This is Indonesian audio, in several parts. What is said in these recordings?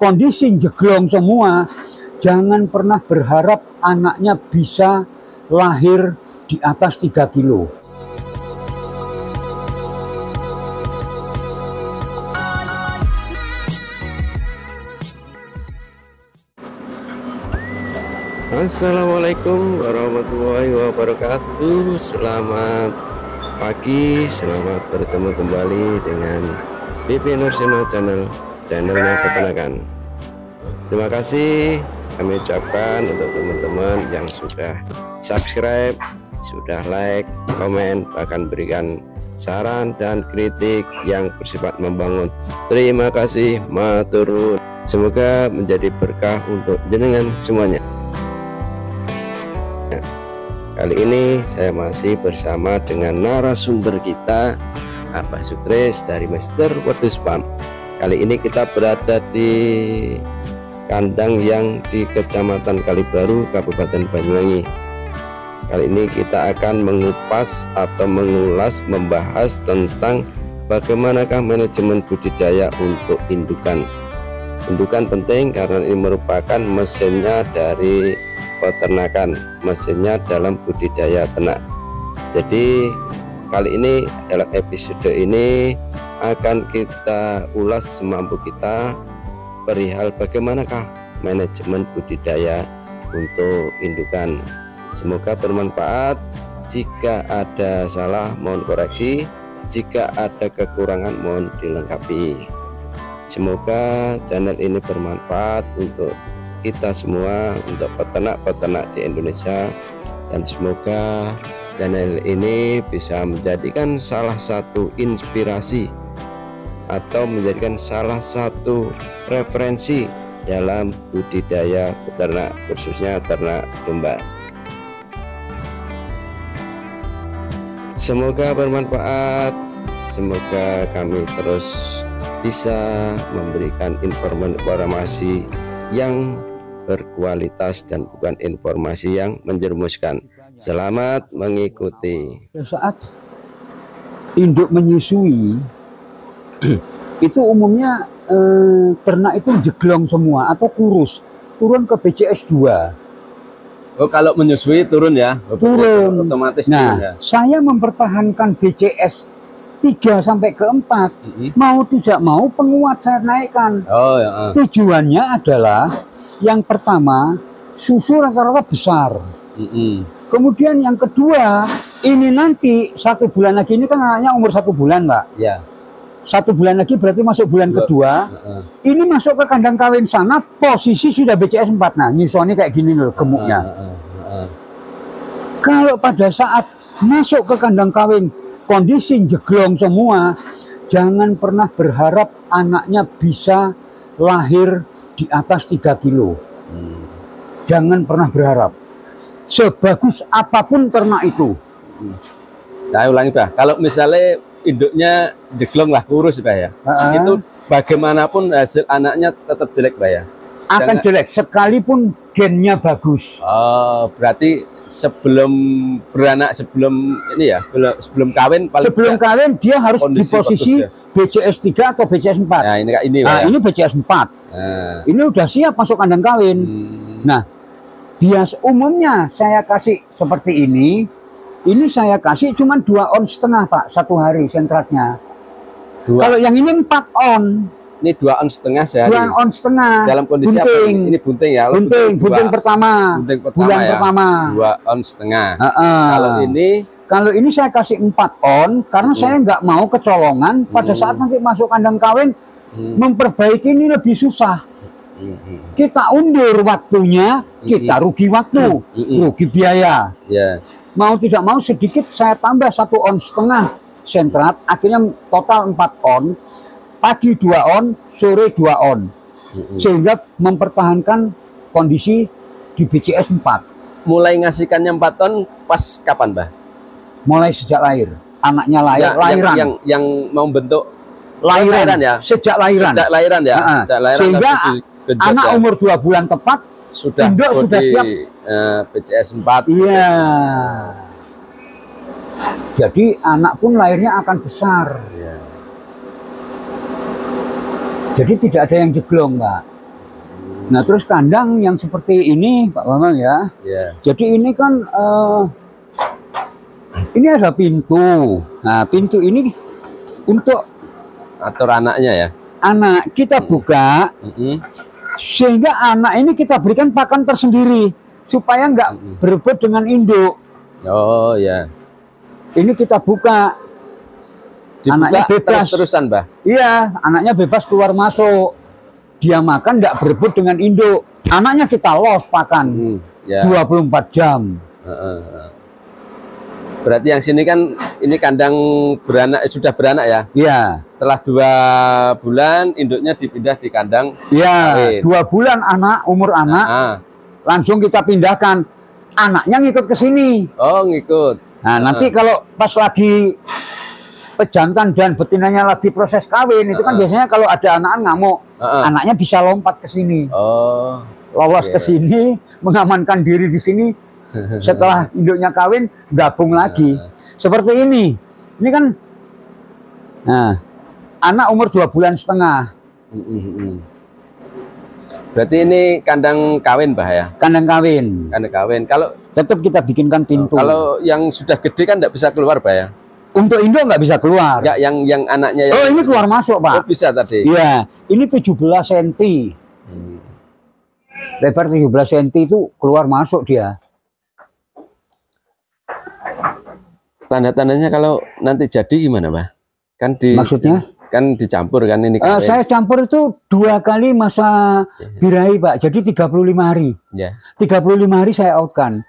kondisi jeglong semua, jangan pernah berharap anaknya bisa lahir di atas 3 kilo. Assalamualaikum warahmatullahi wabarakatuh. Selamat pagi, selamat bertemu kembali dengan BP Nursino channelnya peternakan. Terima kasih kami ucapkan untuk teman-teman yang sudah subscribe, sudah like, komen, bahkan berikan saran dan kritik yang bersifat membangun. Terima kasih, matur nuwun. Semoga menjadi berkah untuk jenengan semuanya. Kali ini saya masih bersama dengan narasumber kita, Abah Sutris dari Mr. Wedus Farm. Kali ini kita berada di kandang yang di Kecamatan Kalibaru, Kabupaten Banyuwangi. Kali ini kita akan mengupas atau mengulas, membahas tentang bagaimanakah manajemen budidaya untuk indukan. Indukan penting karena ini merupakan mesinnya dari peternakan, mesinnya dalam budidaya ternak. Jadi kali ini dalam episode ini akan kita ulas semampu kita perihal bagaimanakah manajemen budidaya untuk indukan. Semoga bermanfaat. Jika ada salah mohon koreksi, jika ada kekurangan mohon dilengkapi. Semoga channel ini bermanfaat untuk kita semua, untuk peternak-peternak di Indonesia, dan semoga channel ini bisa menjadikan salah satu inspirasi atau menjadikan salah satu referensi dalam budidaya peternak, khususnya ternak domba. Semoga bermanfaat, semoga kami terus bisa memberikan informasi yang berkualitas dan bukan informasi yang menjerumuskan. Selamat mengikuti. Saat induk menyusui itu umumnya ternak itu jeglong semua atau kurus, turun ke BCS 2. Oh, kalau menyusui turun ya? Turun otomatis. Nah, ya. Saya mempertahankan BCS 3 sampai ke 4. Mau tidak mau penguat saya naikkan. Oh, ya. Tujuannya adalah yang pertama, susu rata-rata besar. Kemudian yang kedua, ini nanti 1 bulan lagi, ini kan anaknya umur 1 bulan, Pak. Ya. 1 bulan lagi berarti masuk bulan kedua. Ini masuk ke kandang kawin sana, posisi sudah BCS 4. Nah, nyusoni kayak gini loh gemuknya. Kalau pada saat masuk ke kandang kawin, kondisi jeglong semua, jangan pernah berharap anaknya bisa lahir di atas 3 kilo. Jangan pernah berharap. Sebagus apapun ternak itu. Saya ulangi, Pak. Kalau misalnya induknya jeglong lah, kurus, Pak ya. Itu bagaimanapun hasil anaknya tetap jelek, Pak ya. Akan jelek sekalipun gennya bagus. Oh, berarti sebelum beranak, sebelum ini ya, sebelum kawin, sebelum kawin dia harus di posisi ya? BCS 3 atau BCS 4. Nah, ini ini BCS 4. Ini udah siap masuk kandang kawin. Nah, bias umumnya saya kasih seperti ini. Ini saya kasih cuma 2,5 ons, Pak, 1 hari sentratnya. Kalau yang ini 4 on. Ini 2,5 ons sehari. 2,5 ons. Dalam kondisi bunting. Apa? Ini bunting ya? Bunting pertama. Bulan ya? pertama. 2,5 ons. Kalau ini saya kasih 4 on karena saya nggak mau kecolongan pada saat nanti masuk kandang kawin. Memperbaiki ini lebih susah. Kita undur waktunya, kita rugi waktu, rugi biaya. Mau tidak mau sedikit saya tambah 1,5 ons sentrat, akhirnya total 4 on. Pagi 2 on, sore 2 on. Sehingga mempertahankan kondisi di BCS 4. Mulai ngasihkannya 4 ton pas kapan, Mbah? Mulai sejak lahir. Anaknya lahiran. Yang mau bentuk lahiran ya. Sejak lahiran. Sejak lahiran ya. Sejak lahiran. Sehingga anak umur 2 bulan tepat sudah siap BCS 4. Iya. Jadi anak pun lahirnya akan besar. Jadi tidak ada yang jeglong, Pak. Nah terus kandang yang seperti ini Pak Bambang ya. Ya. Jadi ini kan ini ada pintu. Nah pintu ini untuk Atur anaknya ya. anak kita buka, sehingga anak ini kita berikan pakan tersendiri supaya nggak berebut dengan induk. Oh ya. Ini kita buka. Dibuka Anaknya bebas. terus-terusan, Mbah. Iya, anaknya bebas keluar masuk. Dia makan nggak berebut dengan induk. Anaknya kita los pakan Ya. 24 jam. Berarti yang sini kan ini kandang beranak, sudah beranak ya. Iya. Setelah 2 bulan induknya dipindah di kandang. Iya, 2 bulan umur anak langsung kita pindahkan. Anaknya ngikut ke sini. Oh, ngikut. Nah, nanti kalau pas lagi pejantan dan betinanya lagi proses kawin, itu kan biasanya kalau ada anak ngamuk, anaknya bisa lompat ke sini. Oh. Lolos ke sini, mengamankan diri di sini. Setelah induknya kawin, gabung lagi. Seperti ini. Ini kan nah, anak umur 2 bulan setengah. Berarti ini kandang kawin, Mbah ya? Kandang kawin. Kandang kawin. Kalau tetap kita bikinkan pintu. kalau yang sudah gede kan tidak bisa keluar, Mbah ya? Untuk induk nggak bisa keluar. Ya, yang anaknya yang Oh, ini keluar masuk, Pak. Oh, bisa tadi. Iya, ini 17 cm. Lebar 17 cm itu keluar masuk dia. Tanda-tandanya kalau nanti jadi gimana, Pak? Kan Maksudnya? Kan dicampur kan ini kawin. Saya campur itu 2 kali masa birahi, Pak. Jadi 35 hari. Ya. 35 hari saya outkan.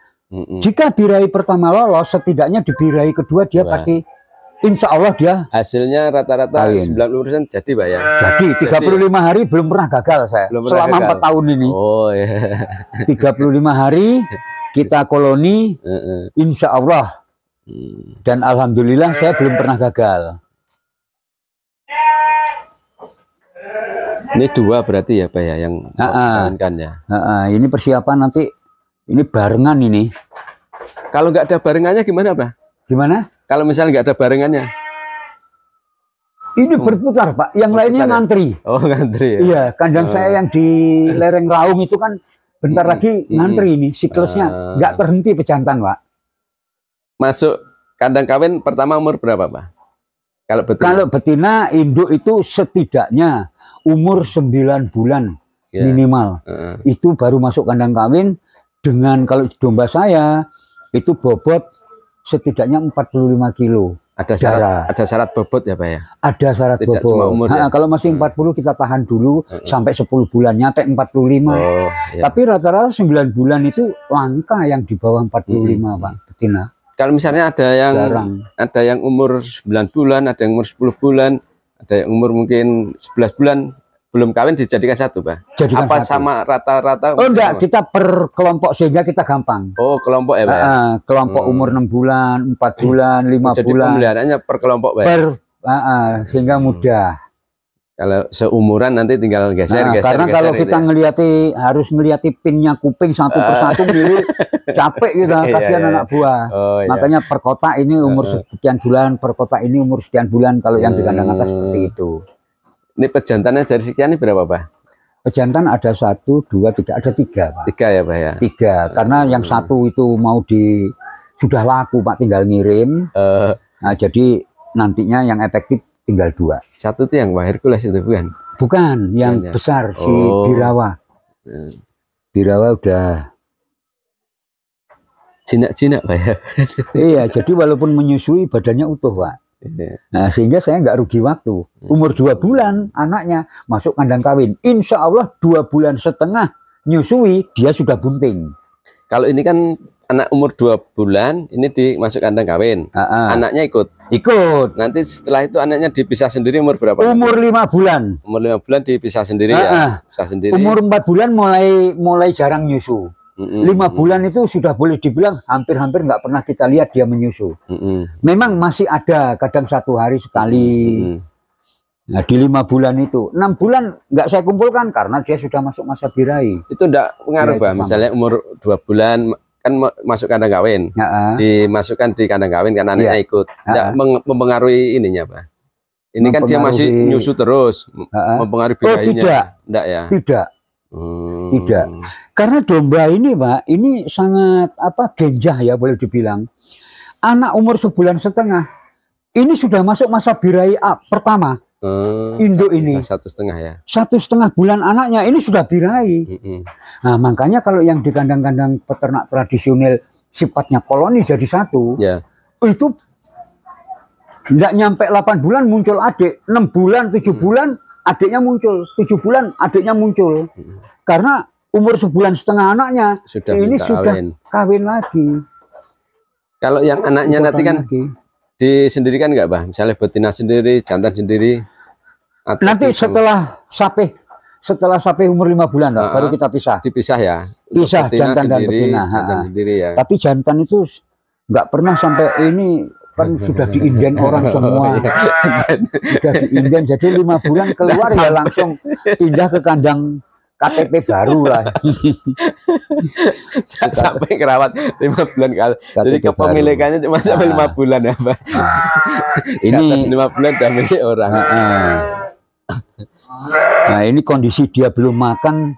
Jika birahi pertama lolos, setidaknya di birahi kedua dia pasti, insya Allah dia hasilnya rata-rata 90% jadi, Pak ya. Jadi 35 hari belum pernah gagal saya. Selama 4 tahun ini. Oh ya. 35 hari kita koloni, insya Allah. Dan alhamdulillah saya belum pernah gagal. Ini 2 berarti ya, Pak ya, yang kan ya. Ini persiapan nanti, ini barengan ini. Kalau nggak ada barengannya gimana, Pak? Gimana? Kalau misalnya nggak ada barengannya? Ini berputar, Pak. Yang lainnya ngantri. Oh, ngantri ya? Iya, kandang saya yang di lereng Raung itu kan bentar lagi ngantri ini. Siklusnya nggak terhenti pejantan, Pak. Masuk kandang kawin pertama umur berapa, Pak? Kalau betina induk itu setidaknya umur 9 bulan minimal. Itu baru masuk kandang kawin. Dengan kalau domba saya itu bobot setidaknya 45 kilo. Ada syarat bobot ya, Pak ya? Ada syarat Tidak bobot. Cuma umur, ya? Kalau masih 40 kita tahan dulu sampai 10 bulan, nyampe 45. Tapi rata-rata 9 bulan itu langka yang di bawah 45, Pak betina. Kalau misalnya ada yang umur 9 bulan, ada yang umur 10 bulan, ada yang umur mungkin 11 bulan belum kawin dijadikan satu, Pak? Jadikan apa satu. sama rata-rata? Oh enggak, kita per kelompok sehingga kita gampang. Oh, kelompok ya, Pak? Kelompok umur 6 bulan, 4 bulan, 5 Jadi bulan. pemeliharaannya per kelompok, Pak? Sehingga mudah. Kalau seumuran nanti tinggal geser. Karena kalau kita harus ngeliati pinnya kuping satu persatu dulu, capek kita, kasihan anak buah. Makanya per kotak ini umur sekian bulan, per kotak ini umur sekian bulan kalau yang di kandang atas seperti itu. Ini pejantannya dari sekian ini berapa, Pak? Pejantan ada 1, 2, 3, ada 3, Pak. 3 ya, Pak ya? 3, karena yang satu itu sudah laku, Pak, tinggal ngirim. Nah, jadi nantinya yang efektif tinggal 2. Satu itu yang Pak Hercules itu bukan? Bukan, yang besar si Birawa. Birawa udah jinak-jinak, Pak ya? Iya, jadi walaupun menyusui badannya utuh, Pak. Nah, sehingga saya nggak rugi waktu. Umur 2 bulan anaknya masuk kandang kawin. Insya Allah 2 bulan setengah nyusui dia sudah bunting. Kalau ini kan anak umur 2 bulan ini dimasuk kandang kawin. Anaknya ikut. Nanti setelah itu anaknya dipisah sendiri umur berapa? Umur 5 bulan. Umur 5 bulan dipisah sendiri ya. Pisah sendiri. Umur 4 bulan mulai jarang nyusu. 5 bulan itu sudah boleh dibilang hampir-hampir nggak pernah kita lihat dia menyusu. Memang masih ada kadang 1 hari sekali. Nah, di 5 bulan itu 6 bulan nggak saya kumpulkan karena dia sudah masuk masa birahi. Itu enggak pengaruh, Pak. Misalnya umur 2 bulan kan masuk kandang kawin, dimasukkan di kandang kawin kan anaknya ikut, tidak mempengaruhi ininya, Pak. Ini kan dia masih nyusu terus, mempengaruhi birahinya. Tidak. Tidak. Karena domba ini, Pak, ini sangat genjah ya boleh dibilang. Anak umur 1,5 bulan, ini sudah masuk masa birahi pertama. Induk ini 1,5 ya. 1,5 bulan anaknya ini sudah birahi. Nah, makanya kalau yang di kandang-kandang peternak tradisional sifatnya koloni jadi satu, itu tidak nyampe 8 bulan muncul adik, 6 bulan, 7 bulan adiknya muncul, 7 bulan adiknya muncul. Karena umur 1,5 bulan anaknya ini sudah kawin lagi. Kalau yang anaknya nanti kan disendirikan nggak, Bah? Misalnya betina sendiri, jantan sendiri. Nanti setelah sapi umur 5 bulan, baru kita pisah. Dipisah ya. Pisah jantan dan betina. Sendiri ya. Tapi jantan itu nggak pernah sampai ini, kan sudah diinden orang semua. Sudah diinden, jadi 5 bulan keluar ya langsung pindah ke kandang KTP baru lah. Sampai kerawat 5 bulan kali. Jadi kepemilikannya cuma sampai 5 bulan ya, Pak. Ini 5 bulan udah milik orang. Nah, ini kondisi dia belum makan,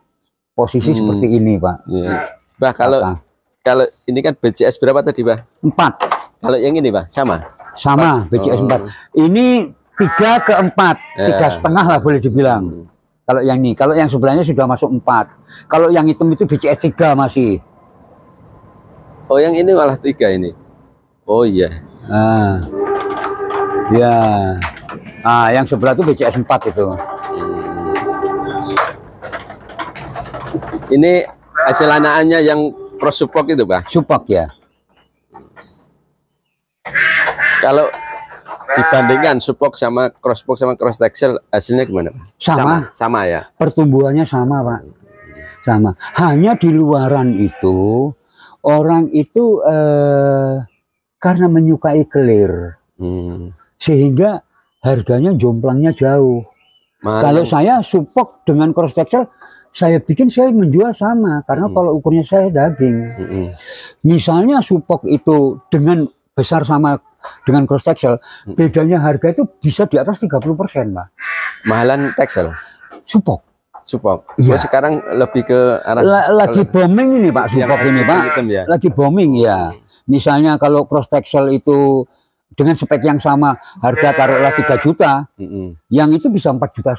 posisi seperti ini, Pak. Bah, kalau ini kan BCS berapa tadi, Bah? 4. Kalau yang ini, Bah, sama? Sama, BCS 4. Ini 3 ke 4, 3,5 lah boleh dibilang. Kalau yang ini, kalau yang sebelahnya sudah masuk 4. Kalau yang hitam itu BCS 3 masih. Oh, yang ini malah 3 ini. Oh iya. Ya. Yang sebelah itu BCS 4 itu. Ini hasil anakannya yang cross supok itu, Pak? Supok ya. Kalau dibandingkan supok sama cross texel, hasilnya gimana, Pak? Sama ya. Pertumbuhannya sama, Pak. Sama. Hanya di luaran itu orang itu karena menyukai kelir, sehingga harganya jomplangnya jauh. Kalau saya supok dengan cross texel, saya bikin saya menjual sama, karena kalau ukurnya saya daging. Misalnya supok itu dengan besar sama dengan cross texel, bedanya harga itu bisa di atas 30%, Pak. Mahalan texel? Supok. Iya. Sekarang lebih ke arah lagi booming ini, Pak, supok ini, Pak. Ya? Lagi booming ya. Misalnya kalau cross texel itu dengan spek yang sama, harga taruhlah 3 juta, yang itu bisa 4,5 juta.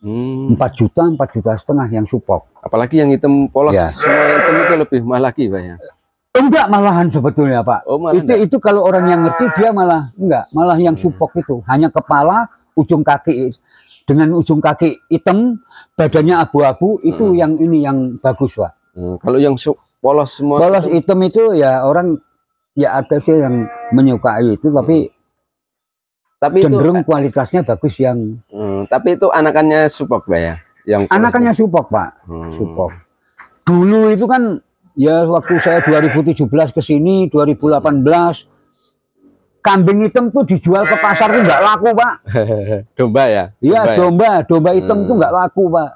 4,5 juta yang supok. Apalagi yang hitam polos, semua hitam itu lebih mahal lagi, Pak ya? Enggak, malahan sebetulnya, Pak. Itu kalau orang yang ngerti dia malah yang supok itu hanya kepala, ujung kaki dengan ujung kaki hitam, badannya abu-abu, itu yang ini yang bagus, Pak. Kalau yang polos semua, polos hitam itu ya orang ya ada sih yang menyukai itu, tapi cenderung itu kualitasnya bagus yang. Tapi itu anakannya supok, Pak ya? Yang anakannya supok, Pak. Supok. Dulu itu kan ya waktu saya 2017 ke sini, 2018, kambing hitam tuh dijual ke pasar tuh nggak laku, Pak. Domba ya? Iya, domba hitam tuh nggak laku, Pak.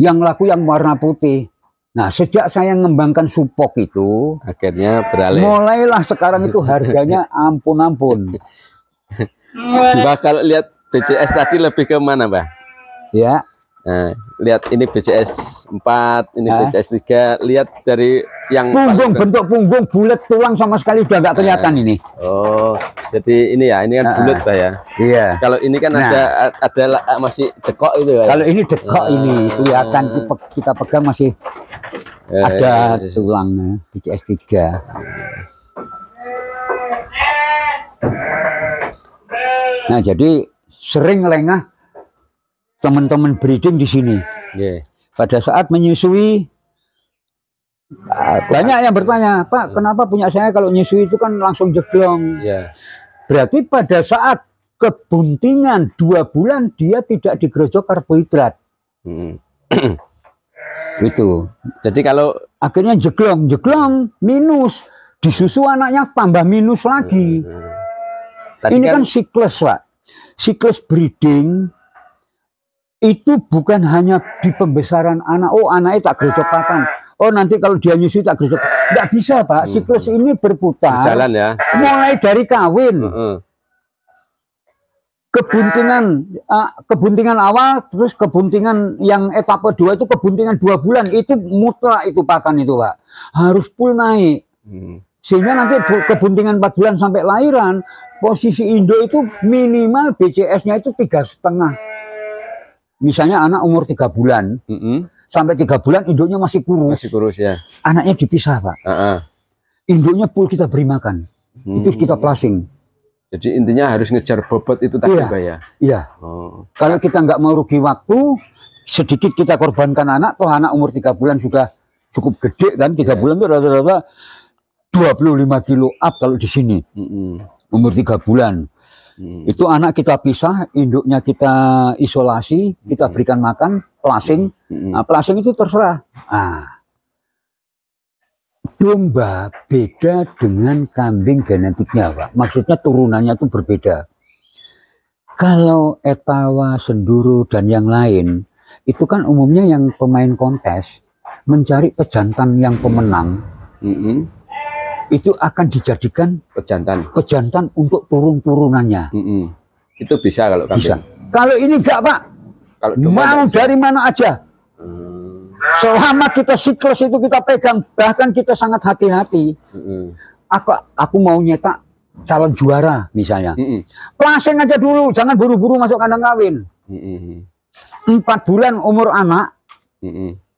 Yang laku yang warna putih. Nah, sejak saya mengembangkan supok itu, akhirnya beralih. Mulailah sekarang itu harganya ampun-ampun. Mbak, kalau lihat BCS tadi lebih ke mana, Mbak? Ya. Nah, lihat ini BCS 4, ini BCS 3. Lihat dari yang punggung, bentuk punggung bulat, tulang sama sekali udah nggak kelihatan ini. Oh, jadi ini ya, ini kan bulat, Pak ya? Iya. Kalau ini kan ada masih dekok itu, Pak. Kalau ini dekok ini kelihatan kita pegang masih ada tulangnya. BCS 3. Nah, jadi sering lengah teman-teman breeding di sini. Pada saat menyusui, banyak yang bertanya, Pak, kenapa punya saya kalau nyusui itu kan langsung jeglong? Berarti pada saat kebuntingan 2 bulan dia tidak digerojok karbohidrat. Itu. Jadi kalau akhirnya jeglong minus, disusu anaknya tambah minus lagi. Ini kan siklus, Pak. Siklus breeding itu bukan hanya di pembesaran anak. Oh, anaknya tak gerojok kapan? Oh, nanti kalau dia nyusui tak gerojok. Nggak bisa, Pak. Siklus ini berputar. Berjalan ya. Mulai dari kawin. kebuntingan awal, terus kebuntingan yang etape 2 itu kebuntingan 2 bulan, itu mutlak itu pakan itu Pak, harus full naik. Sehingga nanti kebuntingan 4 bulan sampai lahiran, posisi induk itu minimal BCS-nya itu 3,5. Misalnya anak umur 3 bulan, sampai 3 bulan induknya masih kurus. Masih kurus ya. Anaknya dipisah Pak. Induknya full kita beri makan, itu kita plasing. Jadi intinya harus ngejar bobot itu tadi Pak ya? Iya. Kalau kita nggak mau rugi waktu, sedikit kita korbankan anak, toh anak umur 3 bulan sudah cukup gede kan, 3 bulan itu rata-rata 25 kilo up kalau di sini. Umur 3 bulan. Itu anak kita pisah, induknya kita isolasi, kita berikan makan, plasing. Nah, plasing itu terserah. Domba beda dengan kambing genetiknya Pak. Maksudnya turunannya itu berbeda. Kalau etawa, senduro dan yang lain itu kan umumnya yang pemain kontes mencari pejantan yang pemenang, itu akan dijadikan pejantan untuk turun-turunannya. Itu bisa kalau kambing. Bisa. Kalau ini enggak Pak. Kalau mau dari mana aja. Selama kita siklus itu kita pegang, bahkan kita sangat hati-hati. Aku mau nyetak calon juara misalnya. Plasing aja dulu, jangan buru-buru masuk kandang kawin. 4 bulan umur anak,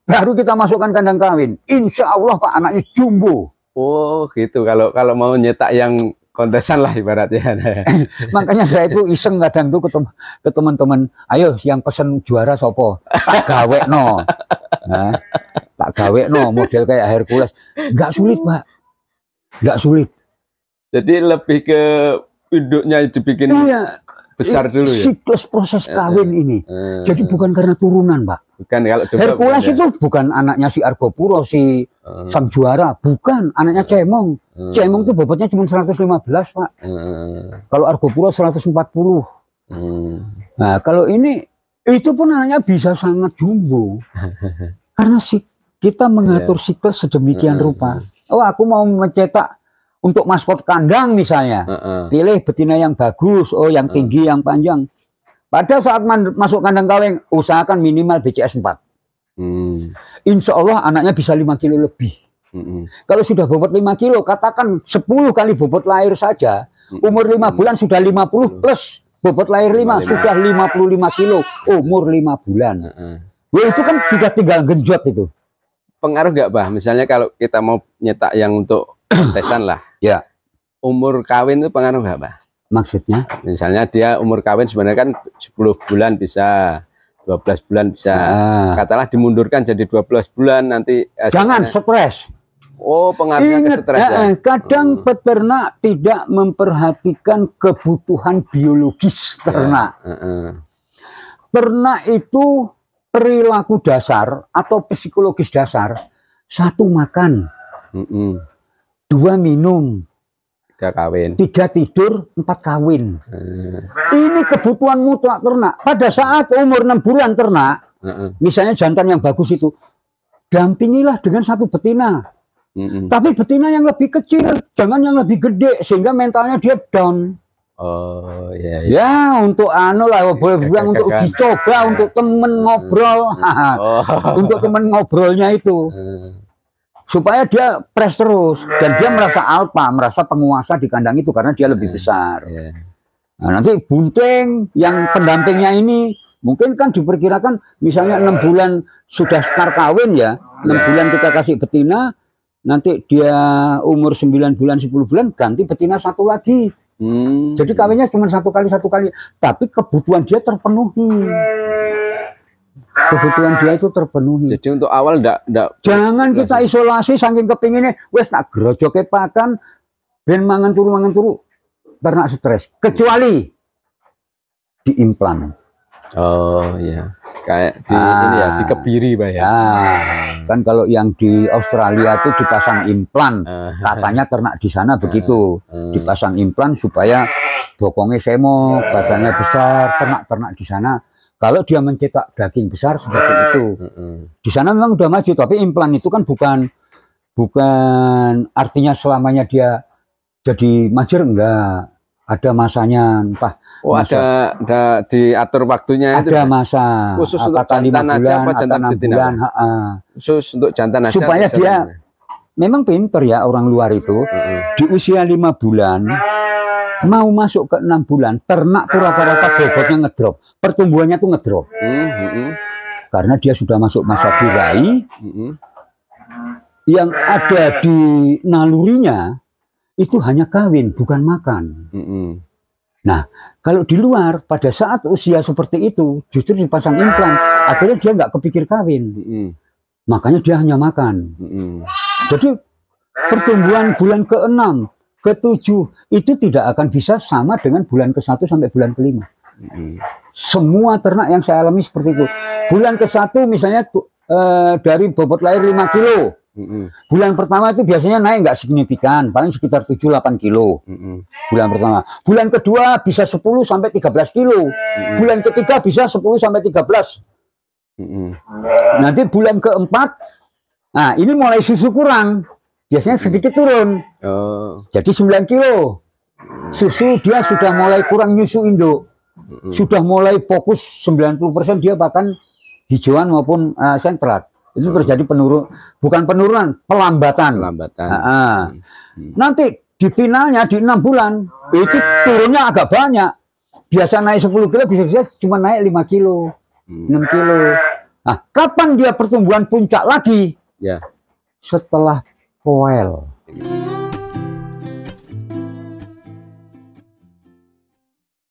baru kita masukkan kandang kawin. Insya Allah Pak, anaknya jumbo. Oh gitu, kalau mau nyetak yang kontesan lah ibaratnya. Makanya saya itu iseng kadang tuh ke teman-teman, ayo yang pesen juara sopo, tak gawe no. Nah, tak gawe no model kayak Hercules. Nggak sulit Pak, nggak sulit. Jadi lebih ke induknya dibikin besar dulu ya. Siklus proses kawin ini. Jadi bukan karena turunan Pak. Bukan, kalau Hercules itu bukan anaknya si Argopuro, si sang juara, bukan anaknya Cemong. Cemong itu bobotnya cuma 115 Pak. Kalau Argopuro 140. Nah kalau ini, itu pun anaknya bisa sangat jumbo. Karena kita mengatur siklus sedemikian rupa. Oh aku mau mencetak untuk maskot kandang misalnya, pilih betina yang bagus, oh yang tinggi, yang panjang. Pada saat masuk kandang kawin, usahakan minimal BCS 4. Insya Allah anaknya bisa 5 kilo lebih. Kalau sudah bobot 5 kilo, katakan 10 kali bobot lahir saja, umur 5 bulan sudah 50 plus bobot lahir 5, sudah 55 kilo, umur 5 bulan. Wah, itu kan sudah tinggal genjot itu. Pengaruh nggak Bah? Misalnya kalau kita mau nyetak yang untuk kontesan lah. Ya. Umur kawin itu pengaruh nggak Bah? Maksudnya? Misalnya dia umur kawin sebenarnya kan 10 bulan bisa, 12 bulan bisa. Katalah dimundurkan jadi 12 bulan nanti. Jangan stres. Oh, pengaruhnya ke stres ya? Kadang peternak tidak memperhatikan kebutuhan biologis ternak. Ternak itu perilaku dasar atau psikologis dasar. 1 makan, 2 minum, 3 kawin, 3 tidur, 4 kawin. Ini kebutuhan mutlak ternak. Pada saat umur 6 bulan ternak, misalnya jantan yang bagus itu, dampingilah dengan 1 betina. Tapi betina yang lebih kecil, jangan yang lebih gede, sehingga mentalnya dia down. Oh iya, iya. Ya untuk anu lah, boleh bilang untuk dicoba, untuk temen ngobrol, untuk temen ngobrolnya itu, supaya dia press terus dan dia merasa alpha, merasa penguasa di kandang itu karena dia lebih besar. Nah, nanti bunting yang pendampingnya ini mungkin kan diperkirakan misalnya 6 bulan sudah start kawin ya, 6 bulan kita kasih betina. Nanti dia umur 9 bulan, 10 bulan, ganti betina 1 lagi. Jadi kawinnya cuma 1 kali. Tapi kebutuhan dia terpenuhi. Kebutuhan dia itu terpenuhi. Jadi untuk awal enggak jangan kita isolasi saking kepinginnya, wes tak grojoke pakan, ben mangan turu. Ternak stres. Kecuali diimplan. Oh iya. Kayak di ini ya, dikebiri Pak ya. Kan kalau yang di Australia itu dipasang implan, katanya ternak di sana begitu, dipasang implan supaya bokongnya semok, badannya besar, ternak di sana. Kalau dia mencetak daging besar seperti itu, di sana memang udah maju, tapi implan itu kan bukan artinya selamanya dia jadi majer, enggak. Ada masanya, entah. Oh, ada diatur waktunya itu. Ada masa. Khusus untuk jantan aja apa jantan betina? Khusus untuk jantan aja. Supaya dia memang pinter ya orang luar itu. Di usia 5 bulan mau masuk ke 6 bulan, ternak tuh rata-rata bobotnya ngedrop, pertumbuhannya tuh ngedrop. Karena dia sudah masuk masa birahi. Yang ada di nalurinya itu hanya kawin, bukan makan. Nah, kalau di luar pada saat usia seperti itu justru dipasang implan, akhirnya dia nggak kepikir kawin. Makanya dia hanya makan. Jadi pertumbuhan bulan ke-6, ke-7 itu tidak akan bisa sama dengan bulan ke-1 sampai bulan ke-5. Semua ternak yang saya alami seperti itu. Bulan ke-1 misalnya dari bobot lahir 5 kilo. Bulan pertama itu biasanya naik nggak signifikan, paling sekitar 7-8 kilo. Bulan pertama. Bulan kedua bisa 10 sampai 13 kilo. Bulan ketiga bisa 10 sampai 13. Nanti bulan keempat, nah ini mulai susu kurang, biasanya sedikit turun. Jadi 9 kilo. Susu dia sudah mulai kurang nyusu induk. Sudah mulai fokus 90% dia bahkan hijauan maupun sentrat. Itu terjadi bukan penurunan, pelambatan. Nanti di finalnya di 6 bulan itu turunnya agak banyak. Biasa naik 10 kilo, bisa cuma naik 5 kilo, 6 kilo. Nah, kapan dia pertumbuhan puncak lagi? Setelah poel.